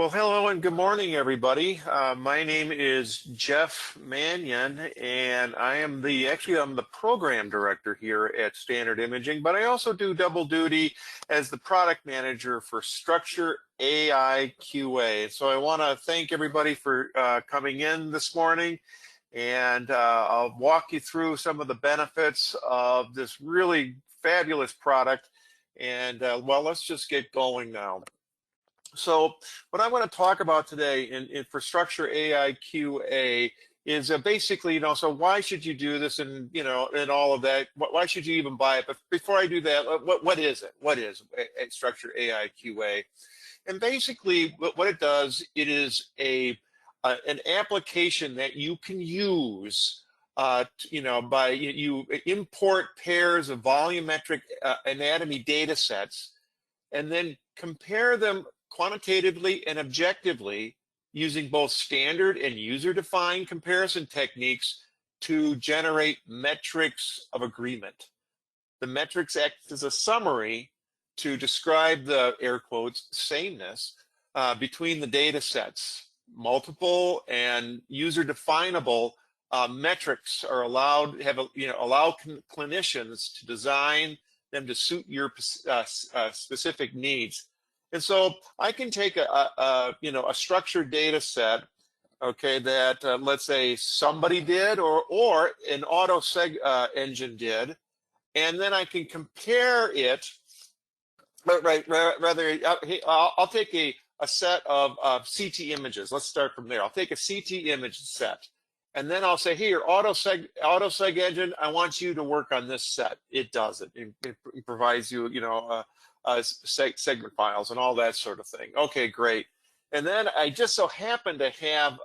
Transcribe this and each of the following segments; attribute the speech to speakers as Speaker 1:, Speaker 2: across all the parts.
Speaker 1: Well, hello and good morning, everybody. My name is Jeff Mannion, and I'm the program director here at Standard Imaging, but I also do double duty as the product manager for StructSure AI QA. So I want to thank everybody for coming in this morning, and I'll walk you through some of the benefits of this really fabulous product. And well, let's just get going now. So what I want to talk about today for StructSure AI QA is basically, so why should you do this and, and all of that? Why should you even buy it? But before I do that, what is it? What is StructSure AI QA? And basically what it does, it is an application that you can use you import pairs of volumetric anatomy data sets and then compare them quantitatively and objectively using both standard and user-defined comparison techniques to generate metrics of agreement. The metrics act as a summary to describe the, air quotes, sameness between the data sets. Multiple and user-definable metrics are allowed, allow clinicians to design them to suit your specific needs. And so I can take a structured data set, okay, that let's say somebody did or an autoseg engine did, and then I can compare it. I'll take a set of CT images. Let's start from there. I'll take a CT image set, and then I'll say, here, autoseg engine, I want you to work on this set. It does it. It provides you, segment files and all that sort of thing. Okay, great. And then I just so happen to have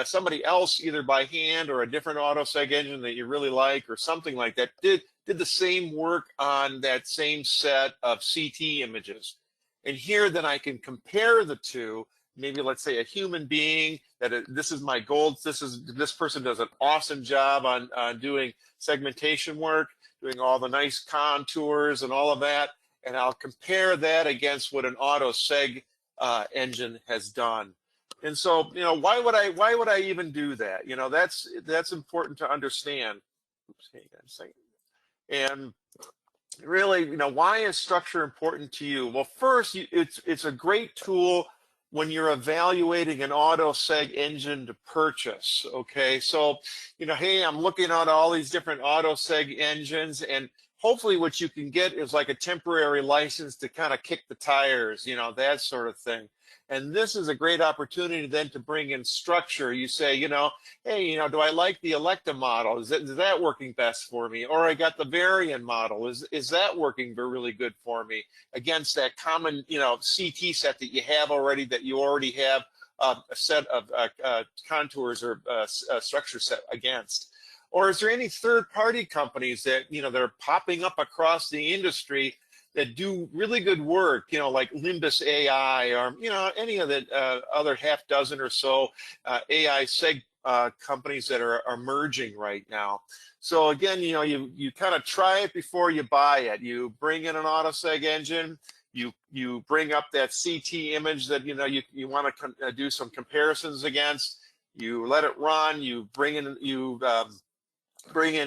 Speaker 1: somebody else, either by hand or a different autoseg engine that you really like or something like that, did the same work on that same set of CT images. And here then I can compare the two. Maybe let's say a human being that this is my gold. This person does an awesome job on doing segmentation work, doing all the nice contours and all of that. And I'll compare that against what an autoseg engine has done. And so, why would I even do that? That's important to understand. Oops, hang on a second. And really, why is StructSure important to you? Well, first, it's a great tool when you're evaluating an autoseg engine to purchase. Okay, so hey, I'm looking at all these different autoseg engines, and hopefully what you can get is like a temporary license to kind of kick the tires, that sort of thing. And this is a great opportunity then to bring in StructSure. You say, hey, do I like the Electa model? Is that working best for me? Or I got the Varian model. Is that working really good for me against that common, CT set that you have already, that you already have a set of contours or structure set against? Or is there any third-party companies that, that are popping up across the industry that do really good work, like Limbus AI or, any of the other half dozen or so AI seg companies that are emerging right now. So again, you kind of try it before you buy it. You bring in an autoseg engine, you bring up that CT image that, you want to do some comparisons against, you let it run, you bring in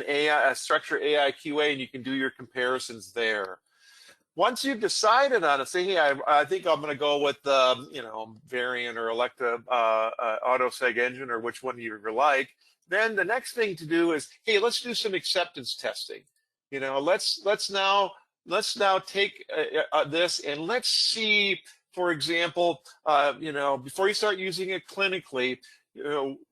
Speaker 1: AI, StructSure AI QA, and you can do your comparisons there. Once you've decided on it, say, hey, I think I'm going to go with the, Varian or Electa autoseg engine, or which one you like. Then the next thing to do is, hey, let's do some acceptance testing. Let's now take this and let's see, for example, before you start using it clinically,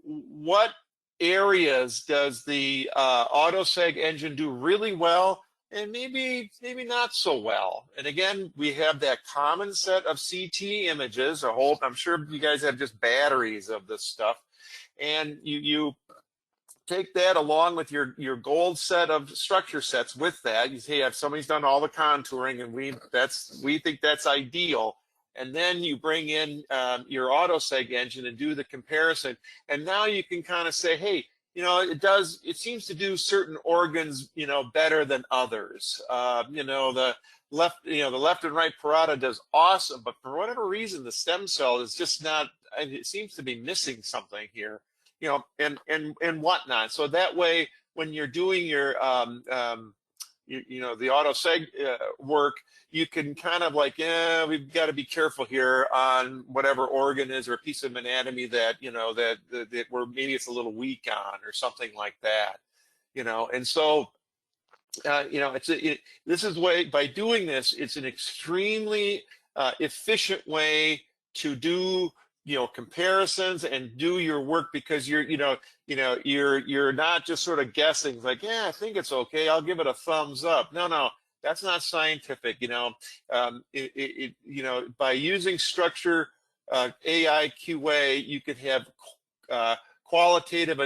Speaker 1: what areas does the autoseg engine do really well, and maybe not so well. And again, we have that common set of CT images. I'm sure you guys have just batteries of this stuff, and you take that along with your gold set of StructSure sets. With that, you say, if somebody's done all the contouring, and we think that's ideal. And then you bring in your autoseg engine and do the comparison. And now you can kind of say, hey, it seems to do certain organs, better than others. The left and right parotid does awesome, but for whatever reason, the stem cell is just not, it seems to be missing something here, and whatnot. So that way, when you're doing your, the autoseg work, you can kind of like, we've got to be careful here on whatever organ is or a piece of anatomy that, that where maybe it's a little weak on or something like that, and so, this is way, by doing this, it's an extremely efficient way to do, comparisons and do your work, because you're not just sort of guessing like, yeah, I think it's okay, I'll give it a thumbs up. No, that's not scientific. By using StructSure AI QA, you could have qualitative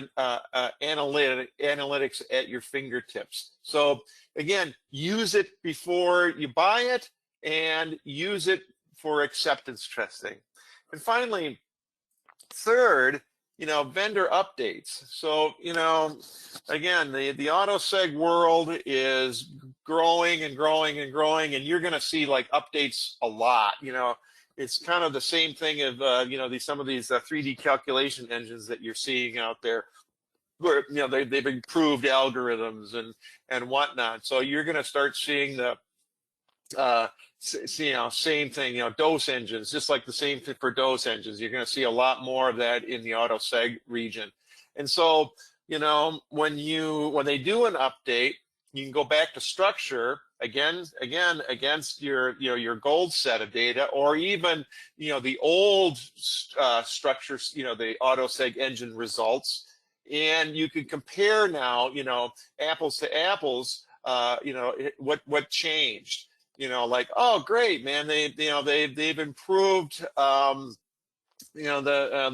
Speaker 1: analytics at your fingertips. So again, use it before you buy it and use it for acceptance testing. And finally, third, vendor updates. So, again, the autoseg world is growing and growing and growing, and you're going to see like updates a lot. It's kind of the same thing of, some of these 3D calculation engines that you're seeing out there, where, they've improved algorithms and whatnot. So you're going to start seeing the, same thing, dose engines, just like the same thing for dose engines. You're going to see a lot more of that in the autoseg region. And so, when they do an update, you can go back to StructSure again against your gold set of data, or even the old structures, the autoseg engine results, and you can compare now, apples to apples, what changed. Like, oh, great, man, they've improved, the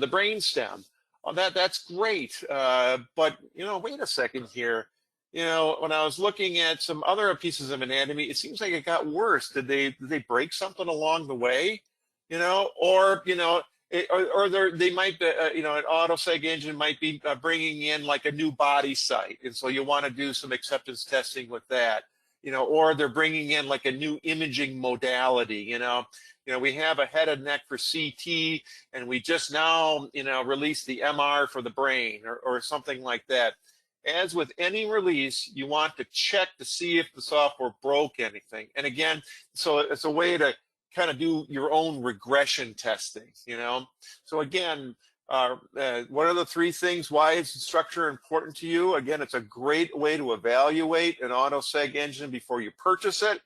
Speaker 1: brain stem. Oh, that's great. But, wait a second here. When I was looking at some other pieces of anatomy, it seems like it got worse. Did they break something along the way? Or they might be, an autoseg engine might be bringing in like a new body site. And so you want to do some acceptance testing with that. Or they're bringing in like a new imaging modality. We have a head and neck for CT, and we just now, released the MR for the brain, or something like that. As with any release, you want to check to see if the software broke anything. And again, so it's a way to kind of do your own regression testing. So again, what are the three things? Why is StructSure important to you? Again, it's a great way to evaluate an autoseg engine before you purchase it,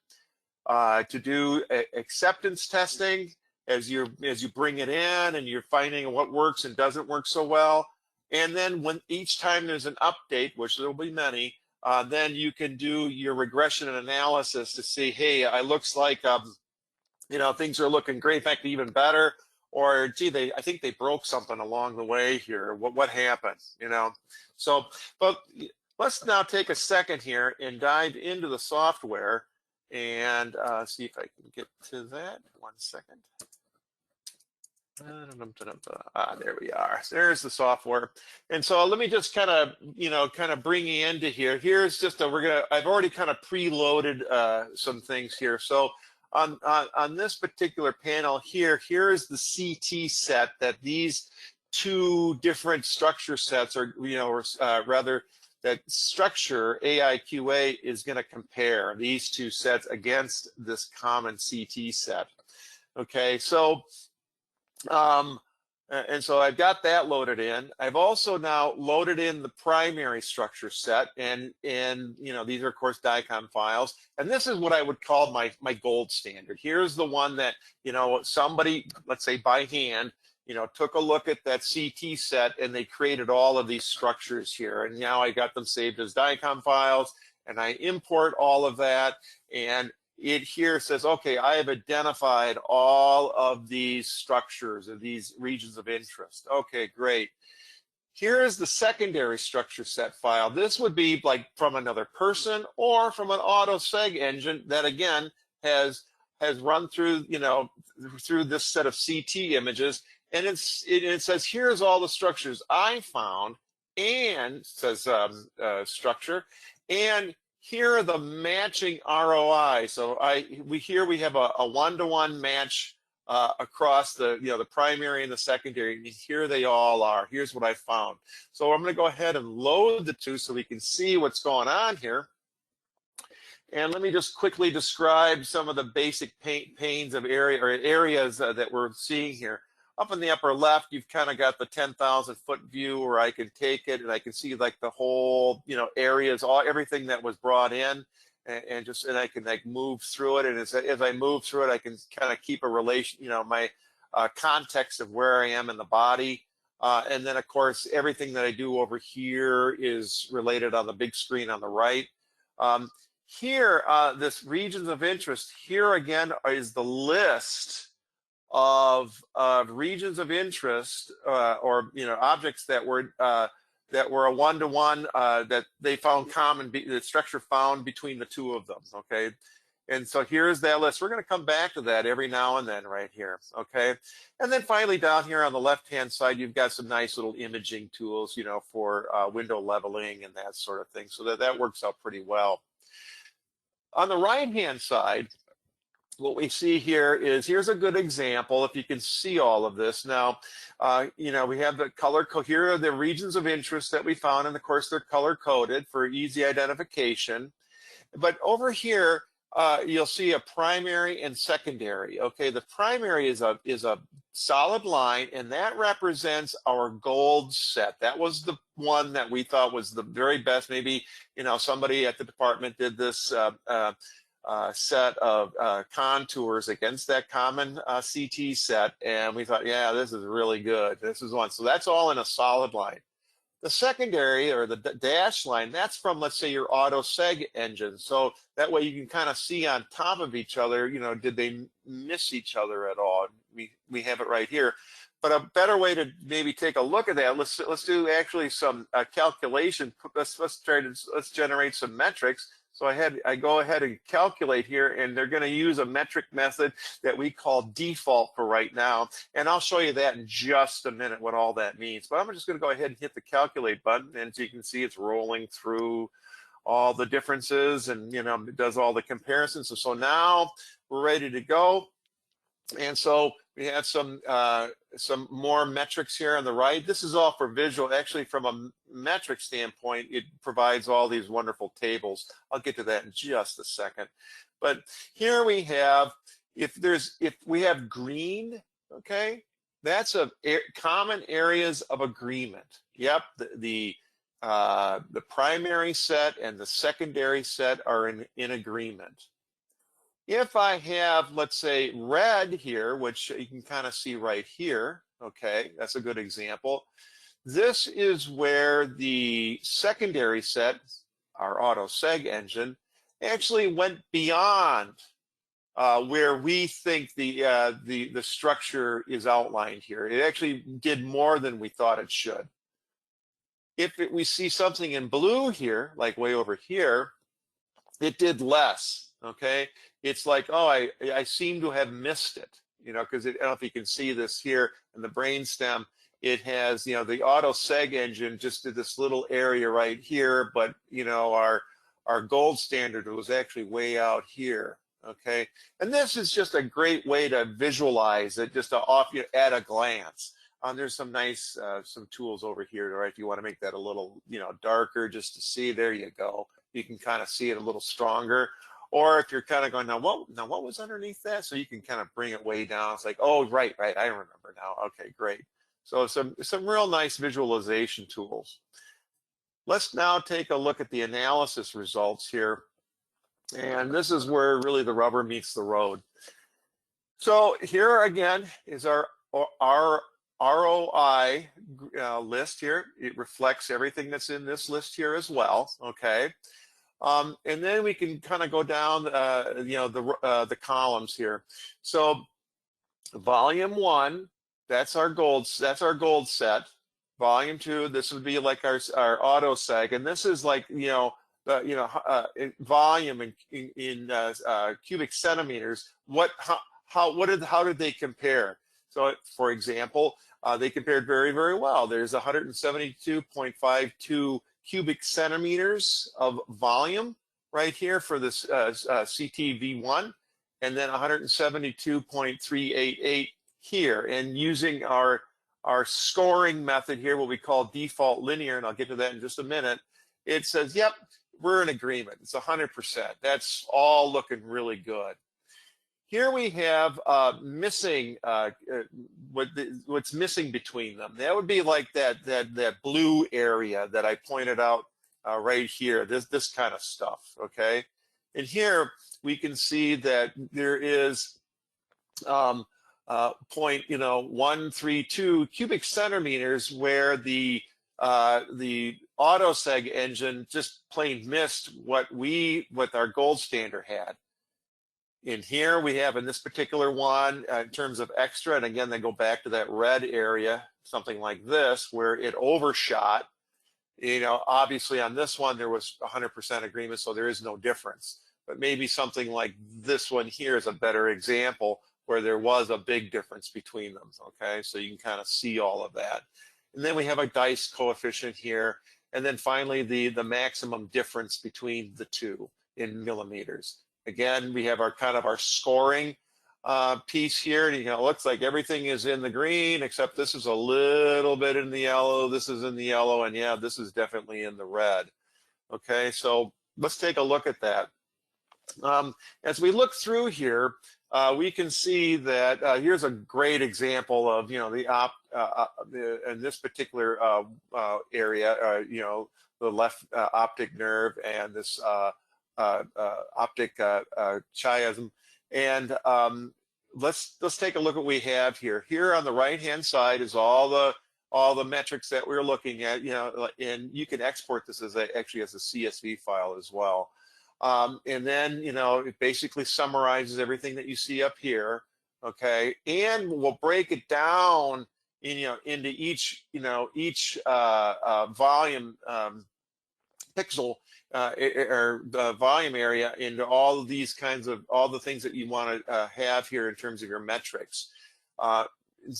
Speaker 1: to do acceptance testing as you bring it in and you're finding what works and doesn't work so well. And then when each time there's an update, which there will be many, then you can do your regression and analysis to see, hey, it looks like things are looking great, in fact, even better. Or, gee, I think they broke something along the way here. What happened? So, but let's now take a second here and dive into the software and see if I can get to that. 1 second. There we are. There's the software. And so let me just kind of bring you into here. Here's just I've already kind of preloaded some things here. So on this particular panel here is the CT set that these two different StructSure sets are, rather that StructSure AI QA is going to compare these two sets against this common CT set. Okay, so and so I've got that loaded in. I've also now loaded in the primary StructSure set, and these are of course DICOM files, and this is what I would call my gold standard. Here's the one that somebody, let's say by hand, took a look at that CT set and they created all of these structures here, and now I got them saved as DICOM files, and I import all of that, and it here says, okay, I have identified all of these structures and these regions of interest. Okay, great. Here is the secondary StructSure set file. This would be like from another person or from an autoseg engine that again has run through through this set of CT images, and it says here's all the structures I found and says StructSure, and here are the matching ROI. So we have a one-to-one match across the the primary and the secondary. And here they all are. Here's what I found. So I'm going to go ahead and load the two so we can see what's going on here. And let me just quickly describe some of the basic panes of areas that we're seeing here. Up in the upper left, you've kind of got the 10,000 foot view where I can take it and I can see like the whole, areas, everything that was brought in, and I can like move through it. And as I move through it, I can kind of keep a relation, my context of where I am in the body. And then of course, everything that I do over here is related on the big screen on the right. Here, this regions of interest, here again is the list of regions of interest or objects that were a one-to-one that they found common, the StructSure found between the two of them. Okay, and so here's that list. We're going to come back to that every now and then right here. Okay, and then finally down here on the left-hand side, you've got some nice little imaging tools, for window leveling and that sort of thing. So that works out pretty well. On the right-hand side, what we see here is, here's a good example, if you can see all of this. Now, we have the color code. Here are the regions of interest that we found, and of course, they're color-coded for easy identification. But over here, you'll see a primary and secondary. Okay, the primary is a solid line, and that represents our gold set. That was the one that we thought was the very best. Maybe somebody at the department did this set of contours against that common CT set, and we thought, yeah, this is really good. This is one. So that's all in a solid line. The secondary, or the dash line, that's from, let's say, your Autoseg engine. So that way you can kind of see on top of each other, did they miss each other at all? We have it right here. But a better way to maybe take a look at that, let's do actually some calculation. Let's generate some metrics. So I go ahead and calculate here, and they're going to use a metric method that we call default for right now. And I'll show you that in just a minute, what all that means. But I'm just going to go ahead and hit the calculate button. And as you can see, it's rolling through all the differences, and it does all the comparisons. So now we're ready to go. And so we have some more metrics here on the right. This is all for visual. Actually, from a metric standpoint, it provides all these wonderful tables. I'll get to that in just a second. But here we have, if we have green, okay, that's common areas of agreement. Yep, the primary set and the secondary set are in agreement. If I have, let's say, red here, which you can kind of see right here, okay, that's a good example. This is where the secondary set, our Autoseg engine, actually went beyond where we think the StructSure is outlined here. It actually did more than we thought it should. If we see something in blue here, like way over here, it did less. Okay, it's like, oh, I seem to have missed it, because I don't know if you can see this here in the brainstem. It has, the Autoseg engine just did this little area right here, but our gold standard was actually way out here. Okay, and this is just a great way to visualize it, just at a glance. There's some nice some tools over here, right? If you want to make that a little darker, just to see, there you go. You can kind of see it a little stronger. Or if you're kind of going, now what was underneath that? So you can kind of bring it way down. It's like, oh, right, I remember now. Okay, great. So some real nice visualization tools. Let's now take a look at the analysis results here. And this is where really the rubber meets the road. So here again is our ROI list here. It reflects everything that's in this list here as well, okay? And then we can kind of go down, the columns here. So volume 1, that's our gold set. Volume 2, this would be like our Autoseg, and this is like volume in cubic centimeters. How did they compare? So for example, they compared very, very well. There's 172.52 cubic centimeters of volume right here for this CTV1, and then 172.388 here. And using our scoring method here, what we call default linear, and I'll get to that in just a minute, it says, yep, we're in agreement. It's 100%. That's all looking really good. Here we have missing what's missing between them. That would be like that blue area that I pointed out right here. This kind of stuff. Okay, and here we can see that there is 0.132 cubic centimeters where the Autoseg engine just plain missed what our gold standard had. In here we have, in this particular one, in terms of extra, and again they go back to that red area, something like this, where it overshot. Obviously on this one there was 100% agreement, so there is no difference. But maybe something like this one here is a better example where there was a big difference between them. Okay, so you can kind of see all of that. And then we have a dice coefficient here, and then finally the maximum difference between the two in millimeters. Again, we have our kind of our scoring piece here, and it looks like everything is in the green, except this is a little bit in the yellow, this is in the yellow, and yeah, this is definitely in the red. Okay, so let's take a look at that. As we look through here, we can see that here's a great example of in this particular area, the left optic nerve and this optic chiasm. And let's take a look at what we have here. Here on the right hand side is all the metrics that we're looking at, and you can export this actually as a CSV file as well. And then it basically summarizes everything that you see up here. Okay, and we'll break it down into each volume pixel or the volume area into all of these kinds of the things that you want to have here in terms of your metrics.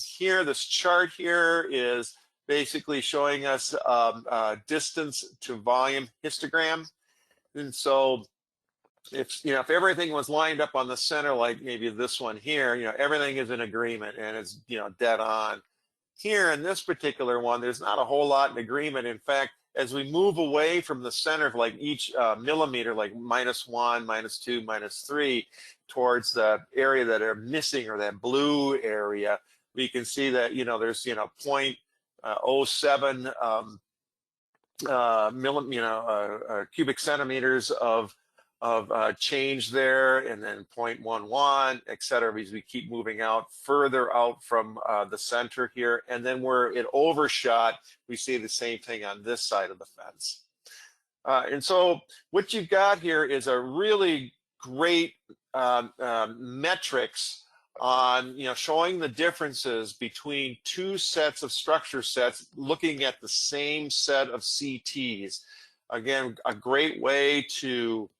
Speaker 1: Here, this chart here is basically showing us distance to volume histogram. And so if everything was lined up on the center, like maybe this one here, everything is in agreement and it's dead on. Here in this particular one, there's not a whole lot in agreement. In fact, as we move away from the center of like each millimeter, like -1, -2, -3, towards the area that are missing, or that blue area, we can see that there's 0.07 cubic centimeters of change there, and then 0.11, et cetera, as we keep moving out further out from the center here. And then where it overshot, we see the same thing on this side of the fence. And so what you've got here is a really great metrics on showing the differences between two sets of structure sets looking at the same set of CTs. Again, a great way to,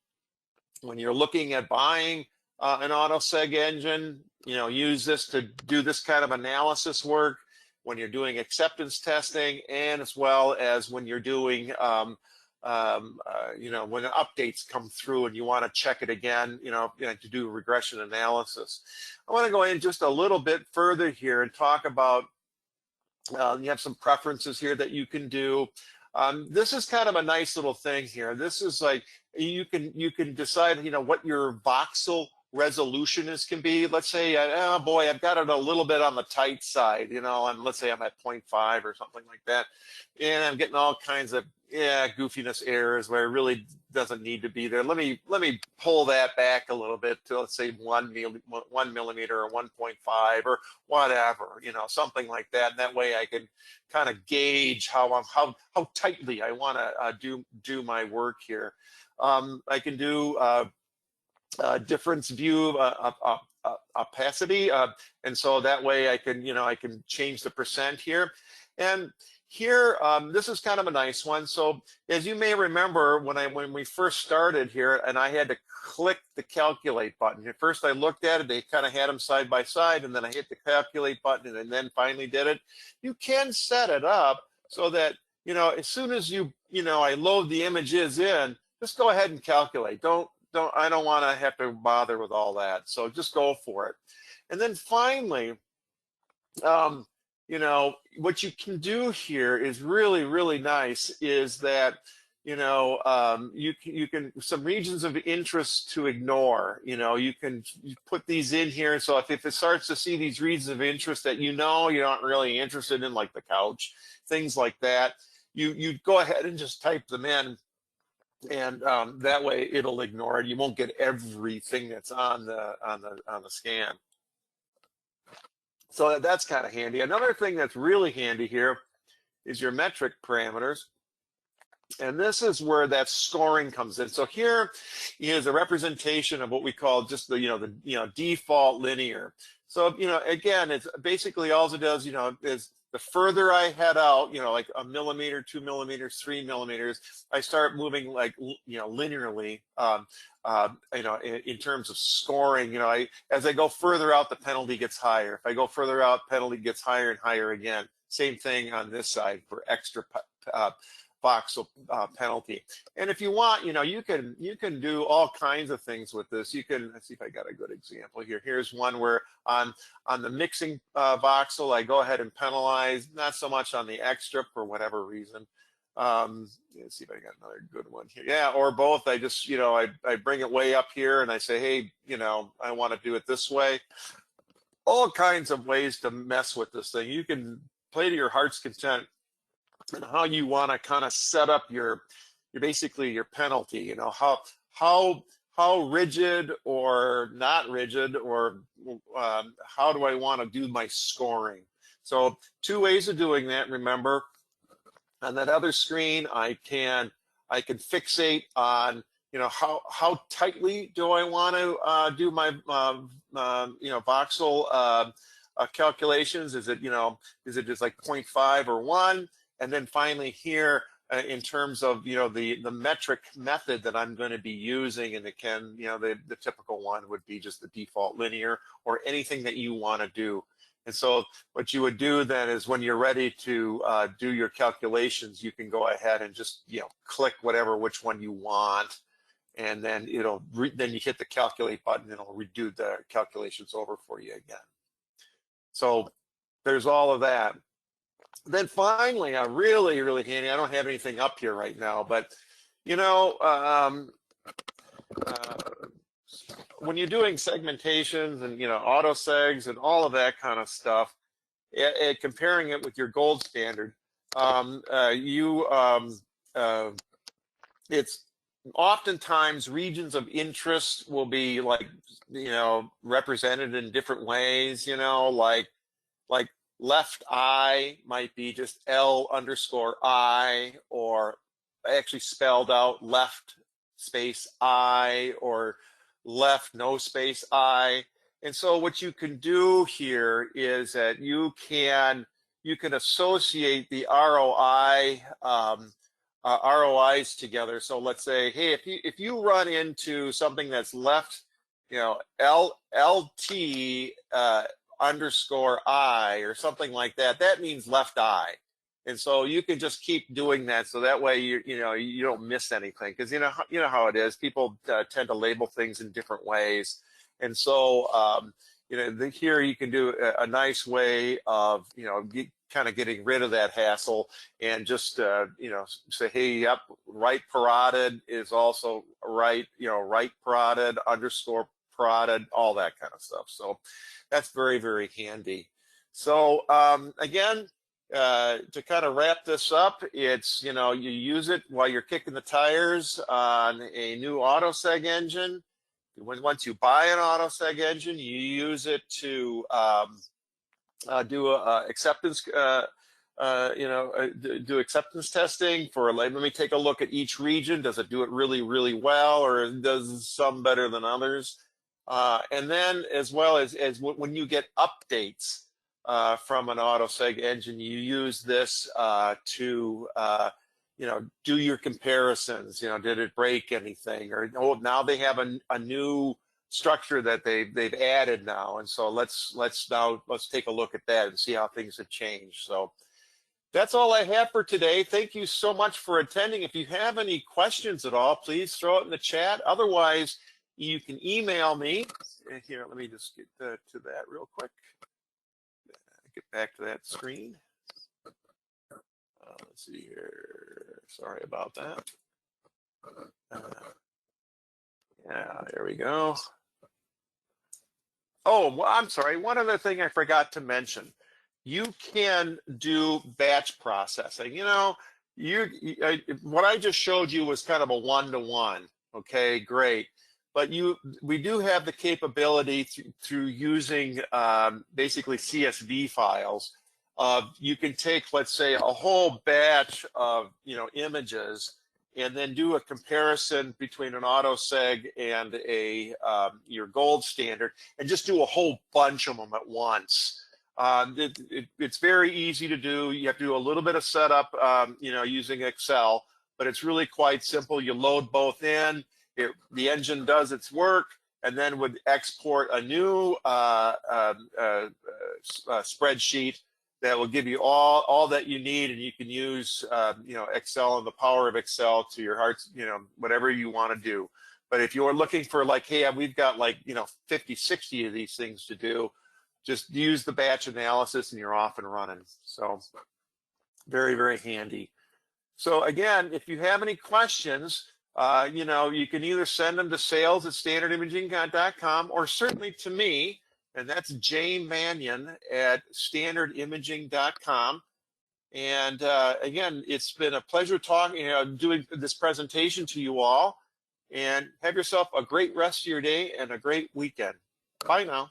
Speaker 1: when you're looking at buying an Autoseg engine, use this to do this kind of analysis work when you're doing acceptance testing, and as well as when you're doing when updates come through and you want to check it again, to do regression analysis. I want to go in just a little bit further here and talk about, you have some preferences here that you can do. This is kind of a nice little thing here. This is like, you can decide, what your voxel resolution can be. Let's say, oh boy, I've got it a little bit on the tight side, and let's say I'm at 0.5 or something like that, and I'm getting all kinds of goofiness errors where it really doesn't need to be there. Let me pull that back a little bit to, let's say, 1 millimeter or 1.5 or whatever, something like that. And that way I can kind of gauge how tightly I want to do my work here. I can do difference view opacity, and so that way I can change the percent here. And here, this is kind of a nice one. So as you may remember, when we first started here, and I had to click the calculate button. At first I looked at it, they kind of had them side by side, and then I hit the calculate button and then finally did it. You can set it up so that, as soon as I load the images in, just go ahead and calculate. I don't want to have to bother with all that. So just go for it. And then finally, what you can do here is really, really nice is that, you can some regions of interest to ignore. You can put these in here. So if it starts to see these regions of interest that you're not really interested in, like the couch, things like that, you go ahead and just type them in, and that way it'll ignore it. You won't get everything that's on the scan. So that's kind of handy. Another thing that's really handy here is your metric parameters. And this is where that scoring comes in. So here is a representation of what we call just the default linear. So, again, it's basically all it does, is the further I head out, like 1 millimeter, 2 millimeters, 3 millimeters, I start moving like, linearly, in terms of scoring. As I go further out, the penalty gets higher. If I go further out, penalty gets higher and higher again. Same thing on this side for extra voxel penalty. And if you want, you can do all kinds of things with this. Let's see if I got a good example here. Here's one where on the mixing voxel, I go ahead and penalize, not so much on the extra for whatever reason. Let's see if I got another good one here. Yeah, or both. I just, I bring it way up here and I say, hey, I want to do it this way. All kinds of ways to mess with this thing. You can play to your heart's content and how you want to kind of set up your basically your penalty. How rigid or not rigid, or how do I want to do my scoring? So 2 ways of doing that. Remember, on that other screen, I can fixate on how tightly do I want to do my voxel calculations. Is it just like 0.5 or 1? And then finally here, in terms of the metric method that I'm going to be using, and it can the typical one would be just the default linear, or anything that you want to do. And so what you would do then is, when you're ready to do your calculations, you can go ahead and just click which one you want, and then then you hit the calculate button, and it'll redo the calculations over for you again. So there's all of that. Then finally, really, really handy, I don't have anything up here right now, but when you're doing segmentations and auto segs and all of that kind of stuff, comparing it with your gold standard, it's oftentimes regions of interest will be like represented in different ways. Like left eye might be just L_I, or actually spelled out left space I, or left no space I. And so what you can do here is that you can associate the ROIs together. So let's say, hey, if you run into something that's left, LT _I or something like that, that means left eye. And so you can just keep doing that, so that way you don't miss anything, because you know how it is. People tend to label things in different ways, and so here you can do a nice way of kind of getting rid of that hassle, and just say, hey, yep, right parotid is also right, right parotid _parotid, all that kind of stuff. So that's very, very handy. So again, to kind of wrap this up, it's you use it while you're kicking the tires on a new autoseg engine. Once you buy an autoseg engine, you use it to do acceptance, do acceptance testing for, let me take a look at each region. Does it do it really, really well, or does some better than others? And then as well as when you get updates from an autoseg engine. You use this to do your comparisons. Did it break anything? Or now they have a new structure that they've added now, and so let's take a look at that and see how things have changed. So that's all I have for today. Thank you so much for attending. If you have any questions at all, please throw it in the chat. Otherwise, you can email me. Here, let me just get to that real quick. Get back to that screen. Let's see here. Sorry about that. Yeah, there we go. Oh, well, I'm sorry. One other thing I forgot to mention. You can do batch processing. What I just showed you was kind of a one-to-one. Okay, great. But we do have the capability through using basically CSV files. You can take, let's say, a whole batch of images, and then do a comparison between an autoseg and your gold standard, and just do a whole bunch of them at once. It's very easy to do. You have to do a little bit of setup, using Excel, but it's really quite simple. You load both in. The engine does its work, and then would export a new spreadsheet that will give you all that you need, and you can use Excel and the power of Excel to your heart's, whatever you want to do. But if you're looking for like, hey, we've got 50, 60 of these things to do, just use the batch analysis and you're off and running. So very, very handy. So again, if you have any questions, you can either send them to sales@standardimaging.com or certainly to me, and that's Jay Mannion at standardimaging.com. And again, it's been a pleasure doing this presentation to you all. And have yourself a great rest of your day and a great weekend. Bye now.